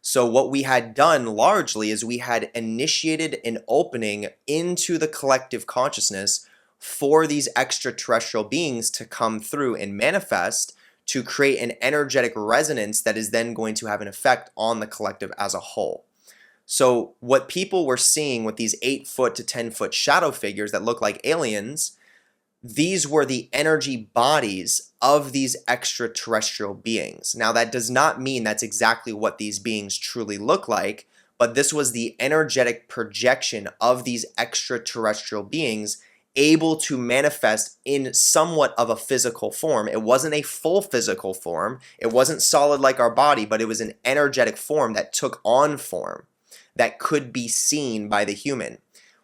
So what we had done largely is we had initiated an opening into the collective consciousness for these extraterrestrial beings to come through and manifest, to create an energetic resonance that is then going to have an effect on the collective as a whole. So what people were seeing with these 8 foot to 10 foot shadow figures that look like aliens, these were the energy bodies of these extraterrestrial beings. Now, that does not mean that's exactly what these beings truly look like, but this was the energetic projection of these extraterrestrial beings able to manifest in somewhat of a physical form. It wasn't a full physical form. It wasn't solid like our body, but it was an energetic form that took on form that could be seen by the human.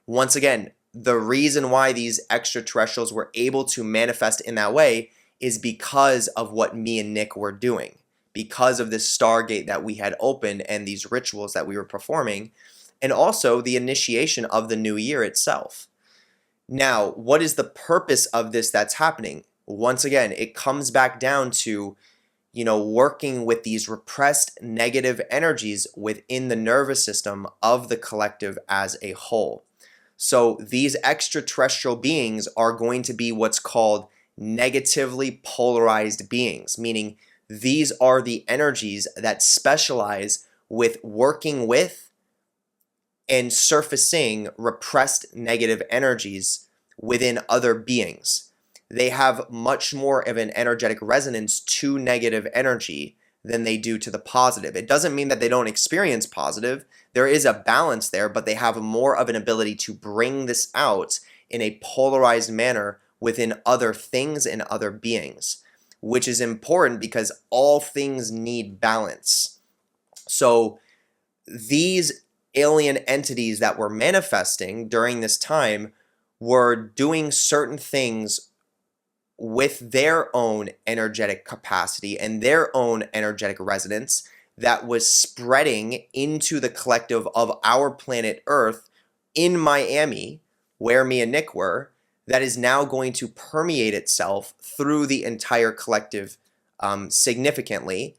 Once again, the reason why these extraterrestrials were able to manifest in that way is because of what me and Nick were doing, because of this Stargate that we had opened and these rituals that we were performing, and also the initiation of the new year itself. Now, what is the purpose of this that's happening? Once again, it comes back down to, working with these repressed negative energies within the nervous system of the collective as a whole. So these extraterrestrial beings are going to be what's called negatively polarized beings, meaning these are the energies that specialize with working with and surfacing repressed negative energies within other beings. They have much more of an energetic resonance to negative energy than they do to the positive. It doesn't mean that they don't experience positive. There is a balance there, but they have more of an ability to bring this out in a polarized manner within other things and other beings, which is important because all things need balance. So these alien entities that were manifesting during this time were doing certain things with their own energetic capacity and their own energetic resonance that was spreading into the collective of our planet Earth in Miami, where me and Nick were, that is now going to permeate itself through the entire collective significantly,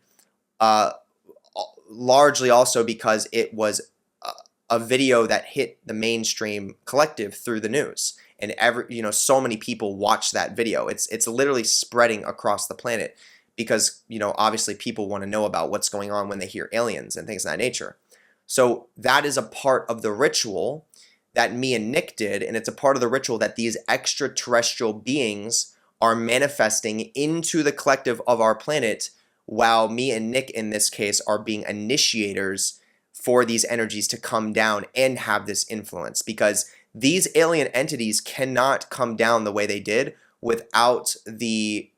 largely also because it was a video that hit the mainstream collective through the news, and so many people watch that video. It's literally spreading across the planet because obviously people want to know about what's going on when they hear aliens and things of that nature. So that is a part of the ritual that me and Nick did, and it's a part of the ritual that these extraterrestrial beings are manifesting into the collective of our planet, while me and Nick in this case are being initiators for these energies to come down and have this influence, because these alien entities cannot come down the way they did without the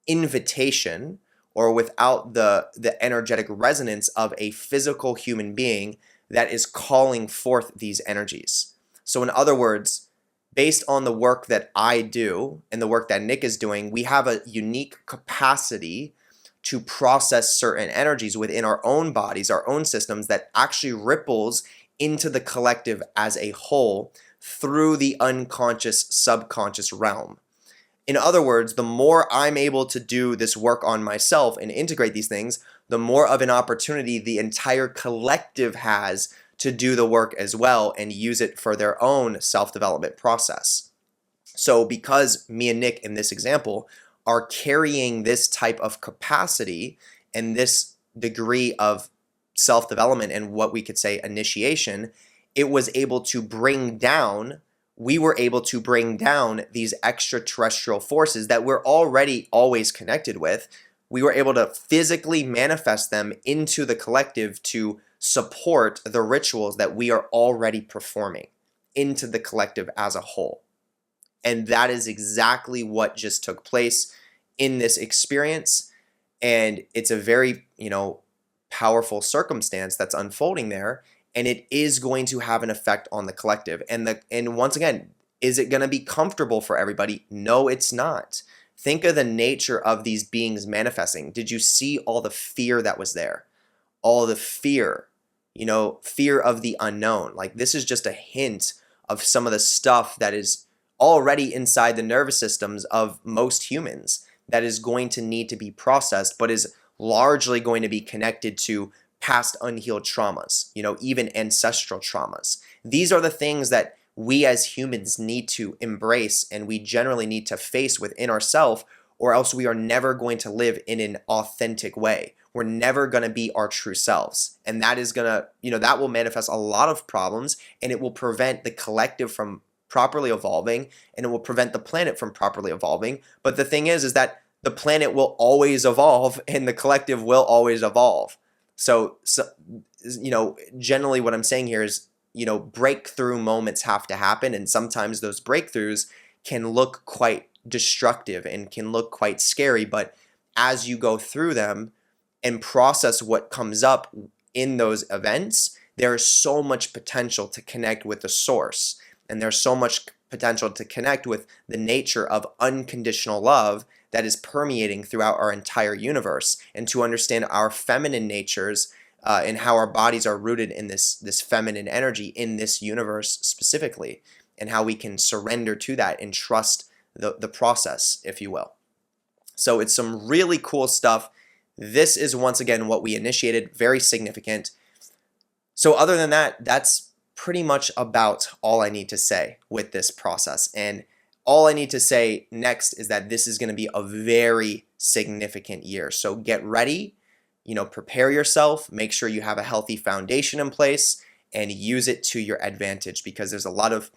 invitation or without the energetic resonance of a physical human being that is calling forth these energies. So in other words, based on the work that I do and the work that Nick is doing, we have a unique capacity to process certain energies within our own bodies, our own systems, that actually ripples into the collective as a whole through the unconscious, subconscious realm. In other words, the more I'm able to do this work on myself and integrate these things, the more of an opportunity the entire collective has to do the work as well and use it for their own self-development process. So because me and Nick in this example are carrying this type of capacity and this degree of self-development and what we could say initiation, we were able to bring down these extraterrestrial forces that we're already always connected with. We were able to physically manifest them into the collective to support the rituals that we are already performing into the collective as a whole. And that is exactly what just took place in this experience. And it's a very, powerful circumstance that's unfolding there. And it is going to have an effect on the collective. And once again, is it going to be comfortable for everybody? No, it's not. Think of the nature of these beings manifesting. Did you see all the fear that was there? All the fear, fear of the unknown. Like, this is just a hint of some of the stuff that is already inside the nervous systems of most humans that is going to need to be processed, but is largely going to be connected to past unhealed traumas, even ancestral traumas. These are the things that we as humans need to embrace, and we generally need to face within ourselves, or else we are never going to live in an authentic way. We're never going to be our true selves. And that is going to, that will manifest a lot of problems, and it will prevent the collective from properly evolving, and it will prevent the planet from properly evolving. But the thing is that the planet will always evolve and the collective will always evolve. So generally what I'm saying here is breakthrough moments have to happen, and sometimes those breakthroughs can look quite destructive and can look quite scary, but as you go through them and process what comes up in those events, there's so much potential to connect with the source, and there's so much potential to connect with the nature of unconditional love that is permeating throughout our entire universe, and to understand our feminine natures and how our bodies are rooted in this feminine energy in this universe specifically, and how we can surrender to that and trust the process, if you will. So it's some really cool stuff. This is once again what we initiated, very significant. So other than that, that's pretty much about all I need to say with this process. And all I need to say next is that this is going to be a very significant year. So get ready, prepare yourself, make sure you have a healthy foundation in place, and use it to your advantage, because there's a lot of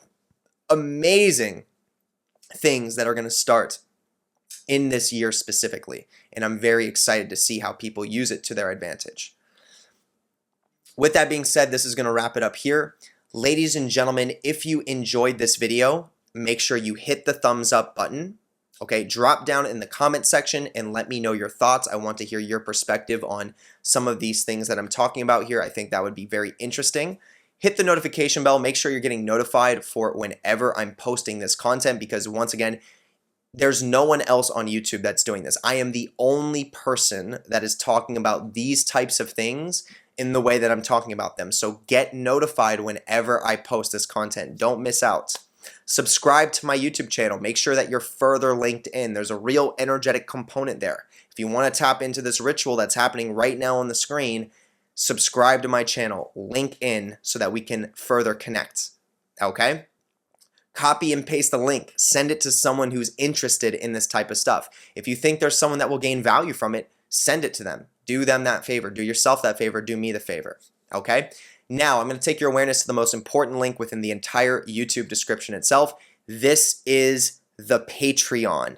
amazing things that are going to start in this year specifically, and I'm very excited to see how people use it to their advantage. With that being said, this is going to wrap it up here. Ladies and gentlemen, if you enjoyed this video, make sure you hit the thumbs up button. Okay, drop down in the comment section and let me know your thoughts. I want to hear your perspective on some of these things that I'm talking about here. I think that would be very interesting. Hit the notification bell. Make sure you're getting notified for whenever I'm posting this content, because once again, there's no one else on YouTube that's doing this. I am the only person that is talking about these types of things in the way that I'm talking about them. So get notified whenever I post this content. Don't miss out. Subscribe to my YouTube channel. Make sure that you're further linked in. There's a real energetic component there. If you want to tap into this ritual that's happening right now on the screen, subscribe to my channel. Link in so that we can further connect. Okay? Copy and paste the link. Send it to someone who's interested in this type of stuff. If you think there's someone that will gain value from it, send it to them. Do them that favor. Do yourself that favor. Do me the favor. Okay? Now, I'm going to take your awareness to the most important link within the entire YouTube description itself. This is the Patreon.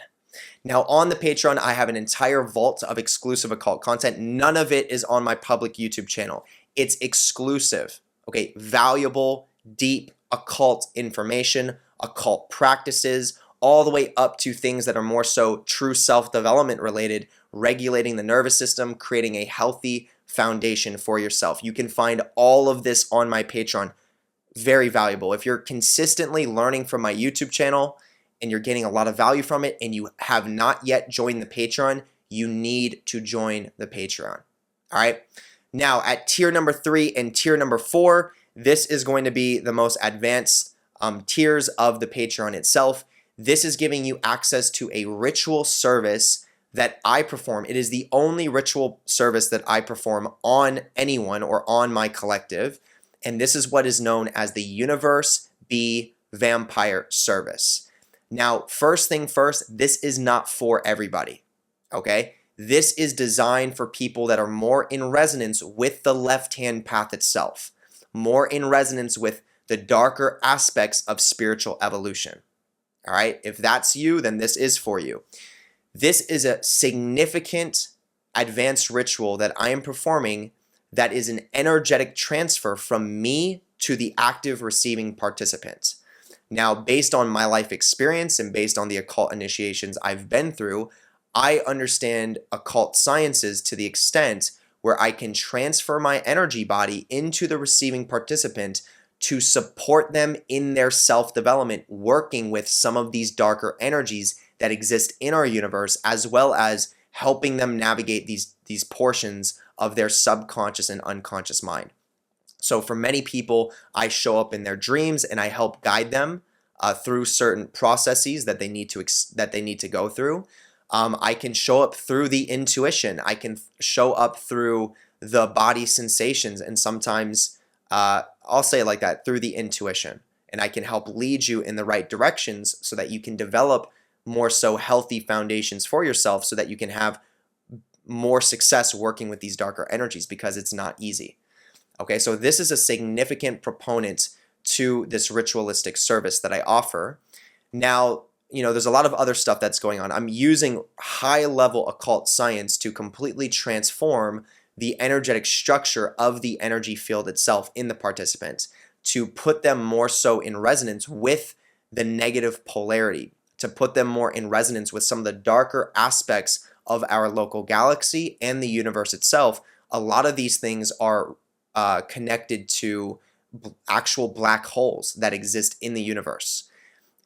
Now, on the Patreon, I have an entire vault of exclusive occult content. None of it is on my public YouTube channel. It's exclusive, okay? Valuable, deep occult information, occult practices, all the way up to things that are more so true self-development related, regulating the nervous system, creating a healthy foundation for yourself. You can find all of this on my Patreon. Very valuable. If you're consistently learning from my YouTube channel and you're getting a lot of value from it and you have not yet joined the Patreon, you need to join the Patreon. All right. Now at tier number 3 and tier number 4, this is going to be the most advanced tiers of the Patreon itself. This is giving you access to a ritual service that I perform. It is the only ritual service that I perform on anyone or on my collective. And this is what is known as the Universe B Vampire Service. Now, first thing first, this is not for everybody, okay? This is designed for people that are more in resonance with the left-hand path itself, more in resonance with the darker aspects of spiritual evolution, all right? If that's you, then this is for you. This is a significant advanced ritual that I am performing that is an energetic transfer from me to the active receiving participant. Now, based on my life experience and based on the occult initiations I've been through, I understand occult sciences to the extent where I can transfer my energy body into the receiving participant to support them in their self-development, working with some of these darker energies that exist in our universe, as well as helping them navigate these portions of their subconscious and unconscious mind. So for many people, I show up in their dreams and I help guide them through certain processes that they need to go through. I can show up through the intuition. I can show up through the body sensations, and sometimes I'll say it like that, through the intuition. And I can help lead you in the right directions so that you can develop more so healthy foundations for yourself so that you can have more success working with these darker energies, because it's not easy. Okay, so this is a significant proponent to this ritualistic service that I offer. Now, there's a lot of other stuff that's going on. I'm using high-level occult science to completely transform the energetic structure of the energy field itself in the participant, to put them more so in resonance with the negative polarity, to put them more in resonance with some of the darker aspects of our local galaxy and the universe itself. A lot of these things are connected to actual black holes that exist in the universe.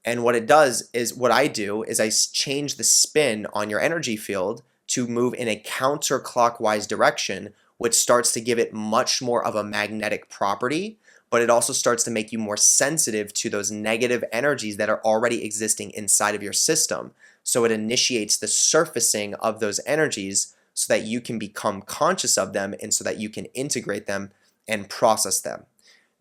And what it does is, what I do is I change the spin on your energy field to move in a counterclockwise direction, which starts to give it much more of a magnetic property, but it also starts to make you more sensitive to those negative energies that are already existing inside of your system. So it initiates the surfacing of those energies so that you can become conscious of them and so that you can integrate them and process them.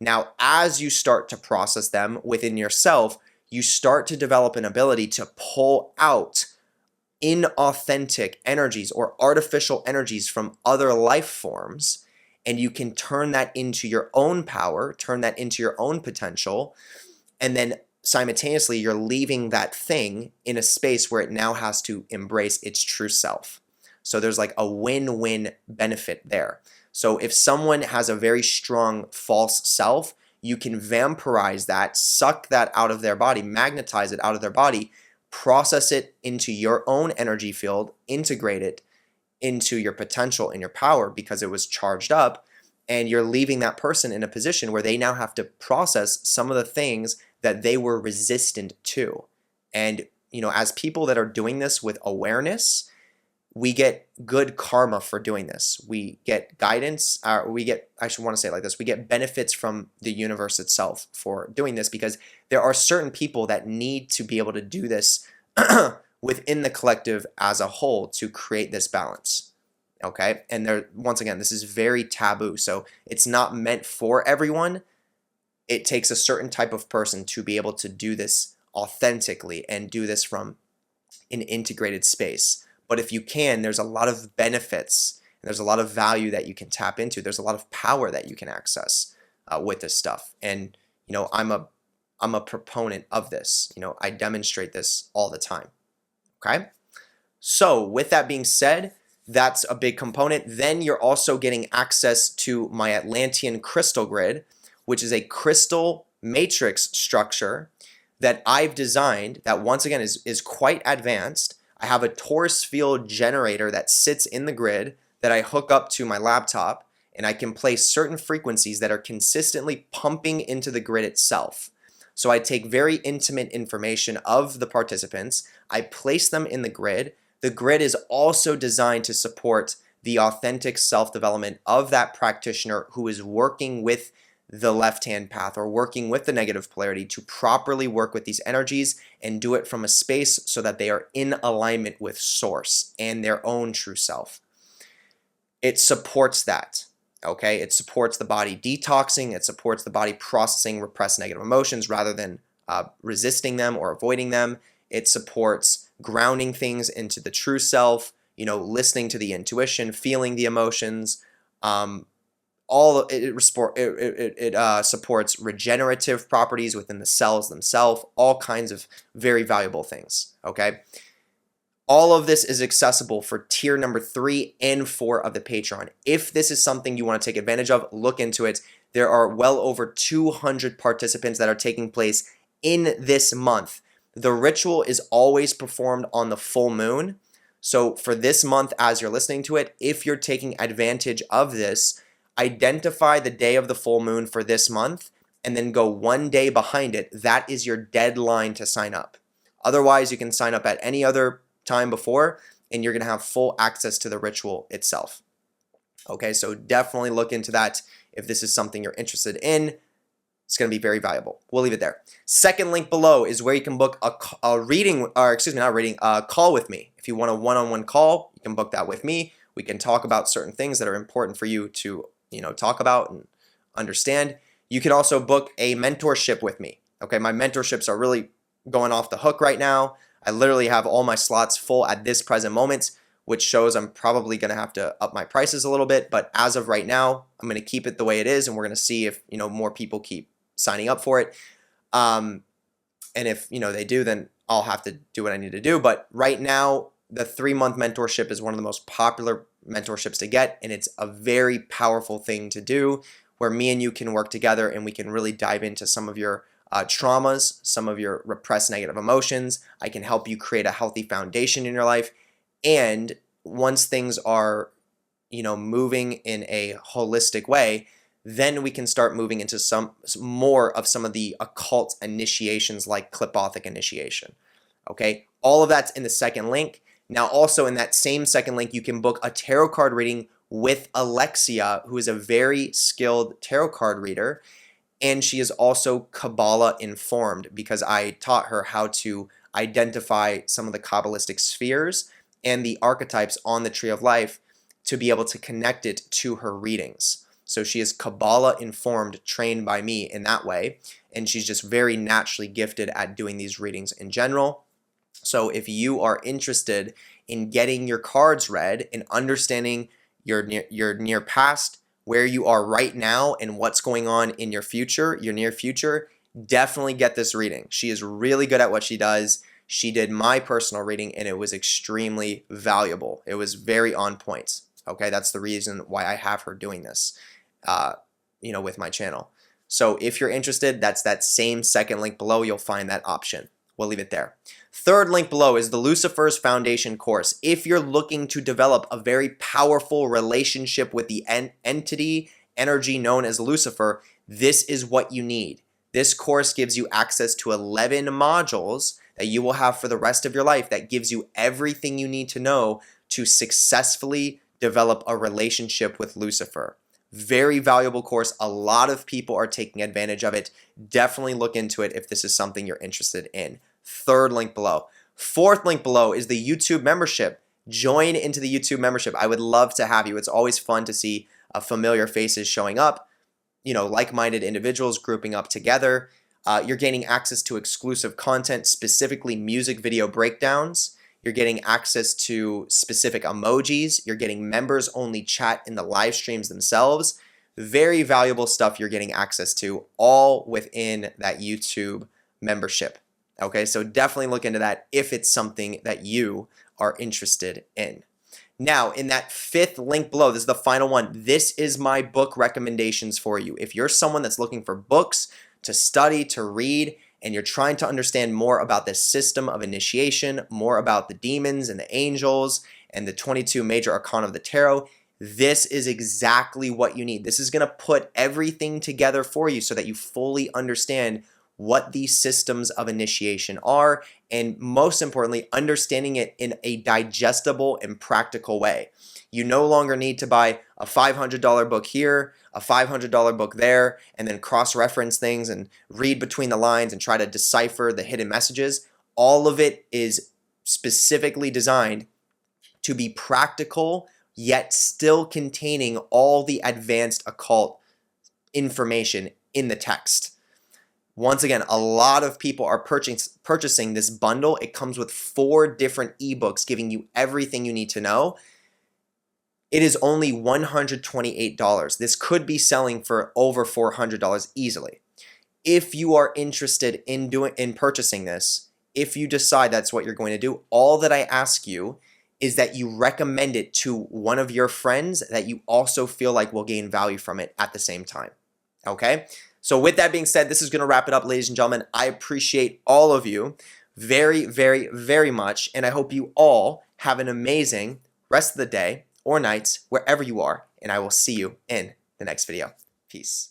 Now, as you start to process them within yourself, you start to develop an ability to pull out inauthentic energies or artificial energies from other life forms, and you can turn that into your own power, turn that into your own potential, and then simultaneously you're leaving that thing in a space where it now has to embrace its true self. So there's like a win-win benefit there. So if someone has a very strong false self, you can vampirize that, suck that out of their body, magnetize it out of their body, process it into your own energy field, integrate it into your potential and your power because it was charged up, and you're leaving that person in a position where they now have to process some of the things that they were resistant to. And, as people that are doing this with awareness, we get good karma for doing this. We get guidance, we get benefits from the universe itself for doing this, because there are certain people that need to be able to do this within the collective as a whole to create this balance. Okay? And once again, this is very taboo. So it's not meant for everyone. It takes a certain type of person to be able to do this authentically and do this from an integrated space. But if you can, there's a lot of benefits, and there's a lot of value that you can tap into. There's a lot of power that you can access with this stuff. And I'm a proponent of this. I demonstrate this all the time. Okay? So with that being said, that's a big component. Then you're also getting access to my Atlantean crystal grid, which is a crystal matrix structure that I've designed that, once again, is quite advanced. I have a torus field generator that sits in the grid that I hook up to my laptop, and I can place certain frequencies that are consistently pumping into the grid itself. So I take very intimate information of the participants, I place them in the grid. The grid is also designed to support the authentic self-development of that practitioner who is working with the left-hand path or working with the negative polarity to properly work with these energies and do it from a space so that they are in alignment with source and their own true self. It supports that, okay? It supports the body detoxing. It supports the body processing repressed negative emotions rather than resisting them or avoiding them. It supports grounding things into the true self, listening to the intuition, feeling the emotions, it supports regenerative properties within the cells themselves, all kinds of very valuable things, okay? All of this is accessible for tier number 3 and 4 of the Patreon. If this is something you want to take advantage of, look into it. There are well over 200 participants that are taking place in this month. The ritual is always performed on the full moon. So for this month, as you're listening to it, if you're taking advantage of this, identify the day of the full moon for this month and then go one day behind it. That is your deadline to sign up. Otherwise, you can sign up at any other time before and you're going to have full access to the ritual itself. Okay, so definitely look into that if this is something you're interested in. It's going to be very valuable. We'll leave it there. Second link below is where you can book a call with me. If you want a one-on-one call, you can book that with me. We can talk about certain things that are important for you to talk about and understand. You can also book a mentorship with me. Okay, my mentorships are really going off the hook right now. I literally have all my slots full at this present moment, which shows I'm probably going to have to up my prices a little bit. But as of right now, I'm going to keep it the way it is, and we're going to see if more people keep signing up for it. And if they do, then I'll have to do what I need to do. But right now, the 3-month mentorship is one of the most popular mentorships to get, and it's a very powerful thing to do where me and you can work together and we can really dive into some of your traumas, some of your repressed negative emotions. I can help you create a healthy foundation in your life. And once things are, moving in a holistic way, then we can start moving into some more of some of the occult initiations like Qlippothic initiation. Okay, all of that's in the second link. Now, also in that same second link, you can book a tarot card reading with Alexia, who is a very skilled tarot card reader. And she is also Kabbalah informed because I taught her how to identify some of the Kabbalistic spheres and the archetypes on the Tree of Life to be able to connect it to her readings. So she is Kabbalah informed, trained by me in that way. And she's just very naturally gifted at doing these readings in general. So if you are interested in getting your cards read and understanding your near past, where you are right now and what's going on in your future, your near future, definitely get this reading. She is really good at what she does. She did my personal reading and it was extremely valuable. It was very on point. Okay, that's the reason why I have her doing this, with my channel. So if you're interested, that's that same second link below. You'll find that option. We'll leave it there. Third link below is the Lucifers Foundation course. If you're looking to develop a very powerful relationship with the energy known as Lucifer, this is what you need. This course gives you access to 11 modules that you will have for the rest of your life that gives you everything you need to know to successfully develop a relationship with Lucifer. Very valuable course. A lot of people are taking advantage of it. Definitely look into it if this is something you're interested in. Third link below. Fourth link below is the YouTube membership. Join into the YouTube membership. I would love to have you. It's always fun to see familiar faces showing up, like-minded individuals grouping up together. You're gaining access to exclusive content, specifically music video breakdowns. You're getting access to specific emojis. You're getting members-only chat in the live streams themselves. Very valuable stuff you're getting access to, all within that YouTube membership. Okay, so definitely look into that if it's something that you are interested in. Now, in that fifth link below, this is the final one. This is my book recommendations for you. If you're someone that's looking for books to study, to read, and you're trying to understand more about this system of initiation, more about the demons and the angels and the 22 major arcana of the tarot, this is exactly what you need. This is going to put everything together for you so that you fully understand what these systems of initiation are, and most importantly, understanding it in a digestible and practical way. You no longer need to buy a $500 book here, a $500 book there, and then cross-reference things and read between the lines and try to decipher the hidden messages. All of it is specifically designed to be practical, yet still containing all the advanced occult information in the text. Once again, a lot of people are purchasing this bundle. It comes with 4 different ebooks giving you everything you need to know. It is only $128. This could be selling for over $400 easily. If you are interested in purchasing this, if you decide that's what you're going to do, all that I ask you is that you recommend it to one of your friends that you also feel like will gain value from it at the same time. Okay? So with that being said, this is going to wrap it up, ladies and gentlemen. I appreciate all of you very, very, very much, and I hope you all have an amazing rest of the day or nights, wherever you are, and I will see you in the next video. Peace.